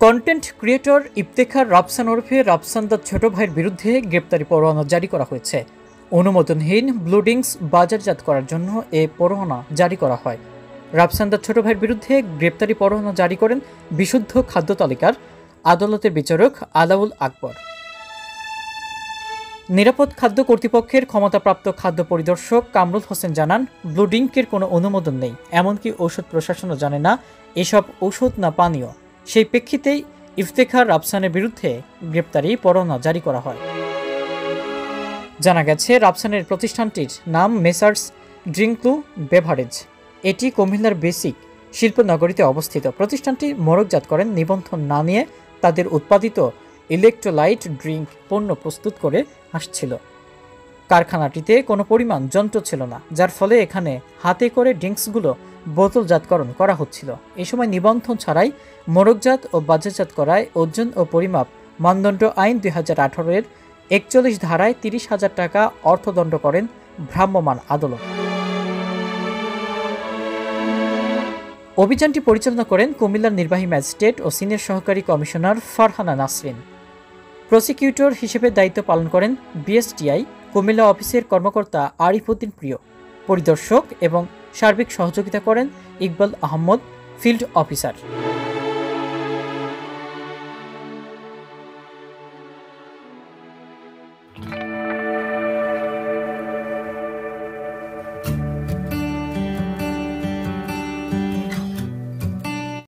Content creator Iftekhar Rafsan ওরফে রাফসান দার ছোট ভাইয়ের বিরুদ্ধে গ্রেপ্তারি পরোয়ানা জারি করা হয়েছে। অনুমোদনহীন ব্লুডিংস বাজারজাত করার জন্য এ পরোয়ানা জারি করা হয়। রাফসান দার ছোট ভাইয়ের বিরুদ্ধে গ্রেপ্তারি পরোয়ানা জারি করেন বিশুদ্ধ খাদ্য তালিকার আদালতের বিচারক আলাউল আকবর। নিরাপদ খাদ্য কর্তৃপক্ষের ক্ষমতাপ্রাপ্ত খাদ্য পরিদর্শক কামরুল হোসেন জানান, ব্লুডিংকের কোনো অনুমোদন নেই, এমনকি ঔষধ প্রশাসনও জানে না এসব ঔষধ না পানীয়। সেই প্রেক্ষিতেই ইফতেখার রাফসানের বিরুদ্ধে গ্রেপ্তারি পরোয়ানা জারি করা হয়। জানা গেছে, রাফসানের প্রতিষ্ঠানটির নাম মেসার্স ড্রিঙ্কলু বেভারেজ। এটি কুমিল্লার বেসিক শিল্পনগরীতে অবস্থিত। প্রতিষ্ঠানটি মোড়কজাত করেন নিবন্ধন না নিয়ে তাদের উৎপাদিত ইলেকট্রোলাইট ড্রিঙ্ক পণ্য প্রস্তুত করে আসছিল। কারখানাটিতে কোনো পরিমাণ যন্ত্র ছিল না, যার ফলে এখানে হাতে করে ড্রিঙ্কসগুলো বোতলজাতকরণ করা হচ্ছিল। এই সময় নিবন্ধন ছাড়াই মোড়কজাত ও বাজারজাত করায় ওজন ও পরিমাপ মানদণ্ড আইন 2018-এর 41 ধারায় 30,000 টাকা অর্থদণ্ড করেন ভ্রাম্যমাণ আদালত। অভিযানটি পরিচালনা করেন কুমিল্লার নির্বাহী ম্যাজিস্ট্রেট ও সিনিয়র সহকারী কমিশনার ফারহানা নাসরিন। প্রসিকিউটর হিসেবে দায়িত্ব পালন করেন বিএসটিআই কুমিল্লা অফিসের কর্মকর্তা আরিফ উদ্দিন প্রিয়। পরিদর্শক এবং সার্বিক সহযোগিতা করেন ইকবাল আহমদ, ফিল্ড অফিসার।